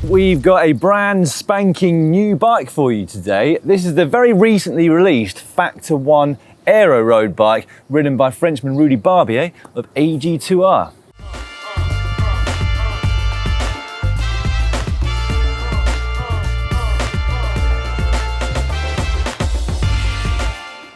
We've got a brand spanking new bike for you today. This is the very recently released Factor O2 Aero road bike ridden by Frenchman Rudy Barbier of AG2R.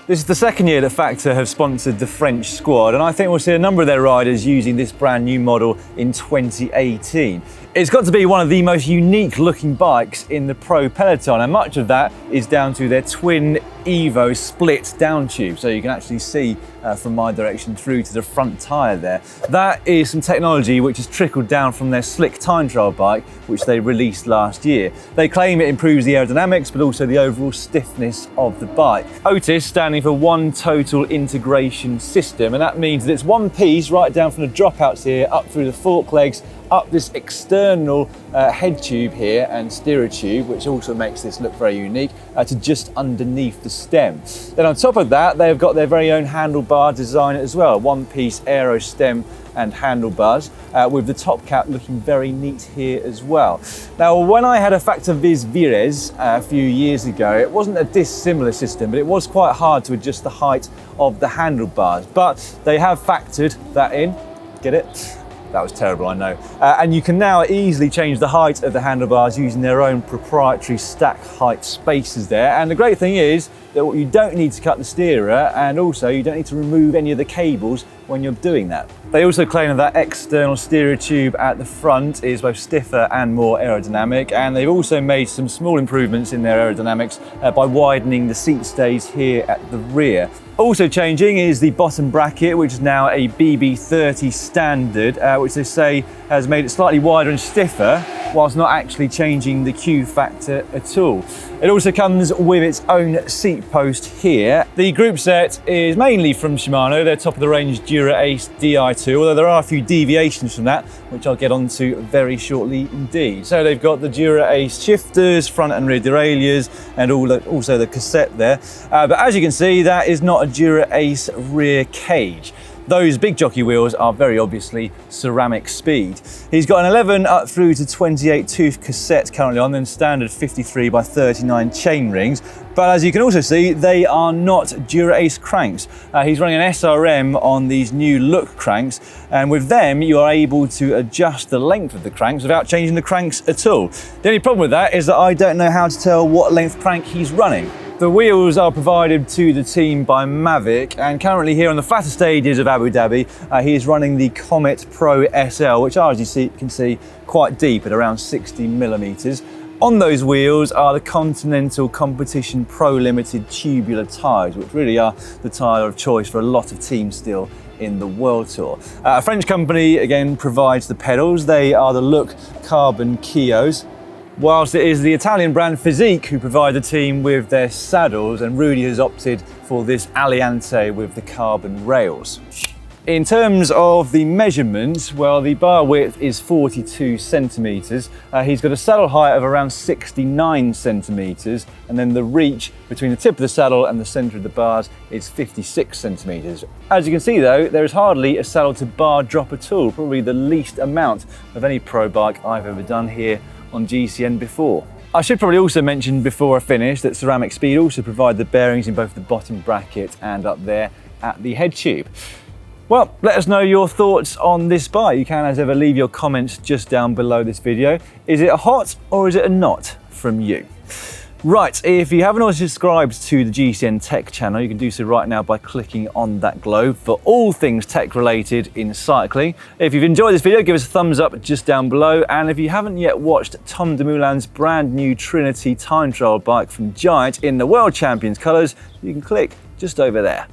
This is the second year that Factor have sponsored the French squad, and I think we'll see a number of their riders using this brand new model in 2018. It's got to be one of the most unique looking bikes in the pro peloton, and much of that is down to their Twin Evo Split Downtube, so you can actually see from my direction through to the front tyre there. That is some technology which has trickled down from their slick time trial bike, which they released last year. They claim it improves the aerodynamics, but also the overall stiffness of the bike. OTIS standing for One Total Integration System, and that means that it's one piece right down from the dropouts here, up through the fork legs, up this external head tube here and steerer tube, which also makes this look very unique, to just underneath the stem. Then on top of that, they've got their very own handlebar design as well, one-piece aero stem and handlebars, with the top cap looking very neat here as well. Now, when I had a Factor Viz Vires a few years ago, it wasn't a dissimilar system, but it was quite hard to adjust the height of the handlebars, but they have factored that in. Get it? That was terrible, I know. And you can now easily change the height of the handlebars using their own proprietary stack height spacers there. And the great thing is that you don't need to cut the steerer, and also you don't need to remove any of the cables when you're doing that. They also claim that external steerer tube at the front is both stiffer and more aerodynamic, and they've also made some small improvements in their aerodynamics by widening the seat stays here at the rear. Also changing is the bottom bracket, which is now a BB30 standard, which they say has made it slightly wider and stiffer, whilst not actually changing the Q factor at all. It also comes with its own seat post here. The Groupset is mainly from Shimano, their top of the range Dura Di2, although there are a few deviations from that, which I'll get onto very shortly indeed. So they've got the Dura shifters, front and rear derailleurs, and also the cassette there. But as you can see, that is not a Dura rear cage. Those big jockey wheels are very obviously ceramic speed. He's got an 11 up through to 28 tooth cassette currently on, then standard 53 by 39 chain rings. But as you can also see, they are not Dura cranks. He's running an SRM on these new look cranks, and with them you are able to adjust the length of the cranks without changing the cranks at all. The only problem with that is that I don't know how to tell what length crank he's running. The wheels are provided to the team by Mavic, and currently here on the fatter stages of Abu Dhabi, he is running the Comete Pro SL, which are, as you can see, quite deep at around 60 millimeters. On those wheels are the Continental Competition Pro Limited Tubular tyres, which really are the tyre of choice for a lot of teams still in the World Tour. A French company, again, provides the pedals. They are the Look Carbon Kios, whilst it is the Italian brand Physique who provide the team with their saddles, and Rudy has opted for this Aliante with the carbon rails. In terms of the measurements, well, the bar width is 42 centimeters. He's got a saddle height of around 69 centimeters, and then the reach between the tip of the saddle and the center of the bars is 56 centimeters. As you can see though, there is hardly a saddle to bar drop at all, probably the least amount of any pro bike I've ever done here on GCN before. I should probably also mention before I finish that Ceramic Speed also provide the bearings in both the bottom bracket and up there at the head tube. Well, let us know your thoughts on this bike. You can, as ever, leave your comments just down below this video. Is it a hot or is it a not from you? Right, if you haven't already subscribed to the GCN Tech channel, you can do so right now by clicking on that globe for all things tech related in cycling. If you've enjoyed this video, give us a thumbs up just down below. And if you haven't yet watched Tom Dumoulin's brand new Trinity time trial bike from Giant in the World Champions colours, you can click just over there.